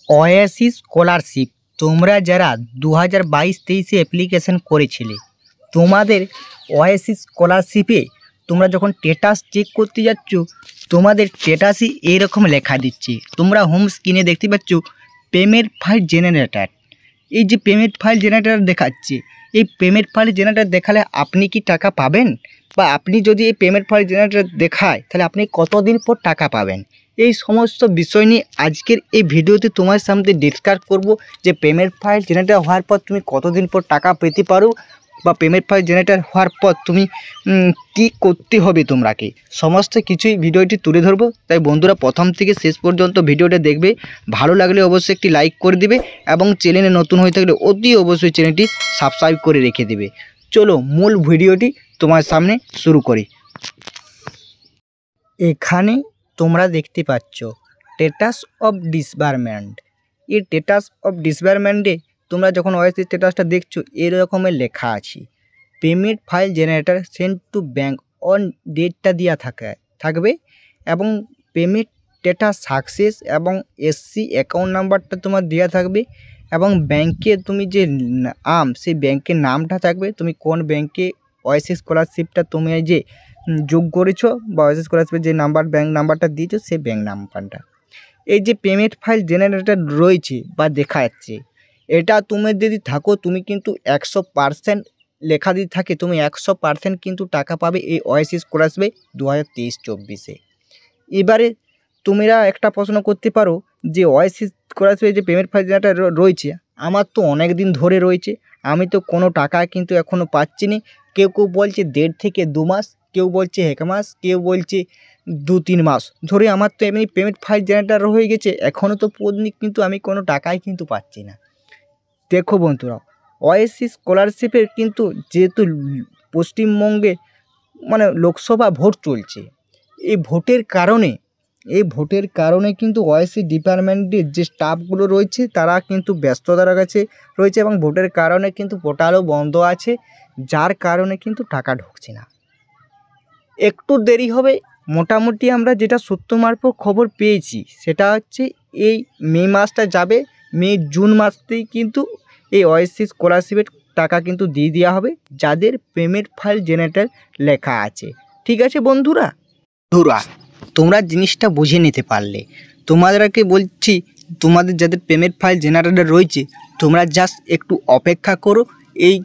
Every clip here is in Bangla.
ওয়াইসি স্কলারশিপ তোমরা যারা 2022-23 অ্যাপ্লিকেশন করেছিলে, তোমাদের ওয়াইসি স্কলারশিপে তোমরা যখন স্ট্যাটাস চেক করতে যাচ্ছ, তোমাদের স্ট্যাটাসই এরকম লেখা দিচ্ছে। তোমরা হোম স্ক্রিনে দেখতে পাচ্ছ পেমেন্ট ফাইল জেনারেটর। এই যে পেমেন্ট ফাইল জেনারেটর দেখাচ্ছে, এই পেমেন্ট ফাইল জেনারেটর দেখালে আপনি কি টাকা পাবেন? বা আপনি যদি এই পেমেন্ট ফাইল জেনারেটর দেখায় তাহলে আপনি কতদিন পর টাকা পাবেন? এই সমস্ত বিষয় নিয়ে আজকের এই ভিডিওতে তোমার সামনে ডিসকাস করব যে পেমেন্ট ফাইল জেনারেটর হওয়ার পর তুমি কতদিন পর টাকা পেতে পারো, বা পেমেন্ট ফাইল জেনারেটর হওয়ার পর তুমি কি করতে হবে তোমাকে, সমস্ত কিছুই ভিডিওটি তুলে ধরবো। তাই বন্ধুরা প্রথম থেকে শেষ পর্যন্ত ভিডিওটা দেখবে। ভালো লাগলে অবশ্যই একটি লাইক করে দিবে এবং চ্যানেলে নতুন হয়ে থাকলে অতি অবশ্যই চ্যানেলটি সাবস্ক্রাইব করে রেখে দেবে। চলো মূল ভিডিওটি তোমার সামনে শুরু করি। এখানে তোমরা দেখতে পাচ্ছ স্ট্যাটাস অফ ডিসবার্সমেন্ট। এই স্ট্যাটাস অফ ডিসবার্সমেন্টে তোমরা যখন ওয়াইসি স্ট্যাটাসটা দেখছো এরকমের লেখা আছে payment file generator send to bank on ডেটটা দেওয়া থাকবে এবং পেমেন্ট স্ট্যাটাস সাকসেস এবং এসসি অ্যাকাউন্ট নাম্বারটা তোমার দেওয়া থাকবে এবং ব্যাংকে তুমি যে সেই ব্যাংকের নামটা থাকবে, তুমি কোন ব্যাংকে ওয়াইসি স্কলারশিপটা তুমি যে যোগ করেছো বা ওয়াইসি স্কলারশিপের যে ব্যাংক নাম্বারটা দিয়েছো সেই ব্যাংক নাম্বারটা। এই যে পেমেন্ট ফাইল জেনারেটর রয়েছে বা দেখা যাচ্ছে, এটা তুমি যদি থাকো তুমি কিন্তু 100% লেখা দিয়ে থাকে, তুমি 100% কিন্তু টাকা পাবে এই ওয়াইসি স্কলারশিপে 2023-24-এ। এবারে তোমরা একটা প্রশ্ন করতে পারো যে ওয়াইসি স্কলারশিপে যে পেমেন্ট ফাইল জেনারেটর রয়েছে, আমার তো অনেক দিন ধরে রয়েছে, আমি তো কোনো টাকা কিন্তু এখনও পাচ্ছি না। কেউ কেউ বলছে 1.5 থেকে 2 মাস, কেউ বলছে 1 মাস, কেউ বলছে 2-3 মাস ধরে আমার তো এমনি পেমেন্ট ফাইল জেনারেটর হয়ে গেছে, এখনও তো পর্যন্ত কিন্তু আমি কোনো টাকাই কিন্তু পাচ্ছি না। দেখো বন্ধুরা, ওয়াইসি স্কলারশিপের কিন্তু যেহেতু পশ্চিমবঙ্গে লোকসভা ভোট চলছে, এই ভোটের কারণে কিন্তু ওয়াইসি ডিপার্টমেন্টের যে স্টাফগুলো রয়েছে তারা কিন্তু ব্যস্ততার কাছে রয়েছে এবং ভোটের কারণে কিন্তু পোর্টালও বন্ধ আছে, যার কারণে কিন্তু টাকা ঢুকছে না। একটু দেরি হবে। মোটামুটি আমরা যেটা সূত্র মারফত খবর পেয়েছি সেটা হচ্ছে এই মে মাসটা যাবে, জুন মাসতেই কিন্তু এই ওয়াইসি স্কলারশিপের টাকা কিন্তু দিয়ে দেওয়া হবে যাদের পেমেন্ট ফাইল জেনারেটর লেখা আছে। ঠিক আছে বন্ধুরা, তোমরা জিনিসটা বুঝে নিতে পারলে। তোমাদেরকে বলছি, তোমাদের যাদের পেমেন্ট ফাইল জেনারেটর রয়েছে তোমরা জাস্ট একটু অপেক্ষা করো। এই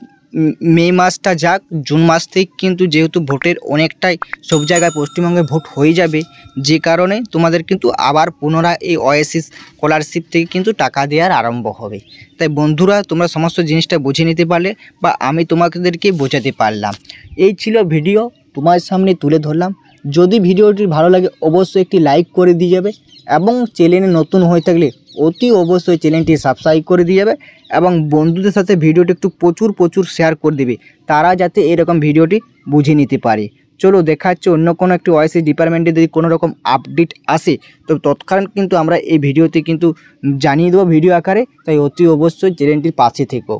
মে মাসটা যাক, জুন মাস থেকে কিন্তু যেহেতু ভোটের অনেকটাই সব জায়গায় পশ্চিমবঙ্গে ভোট হয়ে যাবে, যে কারণে তোমাদের কিন্তু আবার পুনরায় এই ওয়াইসি স্কলারশিপ থেকে কিন্তু টাকা দেওয়ার আরম্ভ হবে। তাই বন্ধুরা তোমরা সমস্ত জিনিসটা বুঝে নিতে পারলে বা আমি তোমাদেরকে বোঝাতে পারলাম। এই ছিল ভিডিও, তোমার সামনে তুলে ধরলাম। যদি ভিডিওটি ভালো লাগে অবশ্যই একটি লাইক করে দিয়ে যাবে এবং চ্যানেলে নতুন হয়ে থাকলে অতি অবশ্যই চ্যানেলটি সাবস্ক্রাইব করে দিয়ে যাবে এবং বন্ধুদের সাথে ভিডিওটি একটু প্রচুর শেয়ার করে দেবে, তারা যাতে এরকম ভিডিওটি বুঝে নিতে পারে। চলো দেখা হচ্ছে অন্য কোনো একটি ওয়াইসি ডিপার্টমেন্টে যদি কোনো রকম আপডেট আসে তো তৎক্ষণাৎ কিন্তু আমরা এই ভিডিওতে কিন্তু জানিয়ে দেবো ভিডিও আকারে। তাই অতি অবশ্যই চ্যানেলটির পাশে থেকো।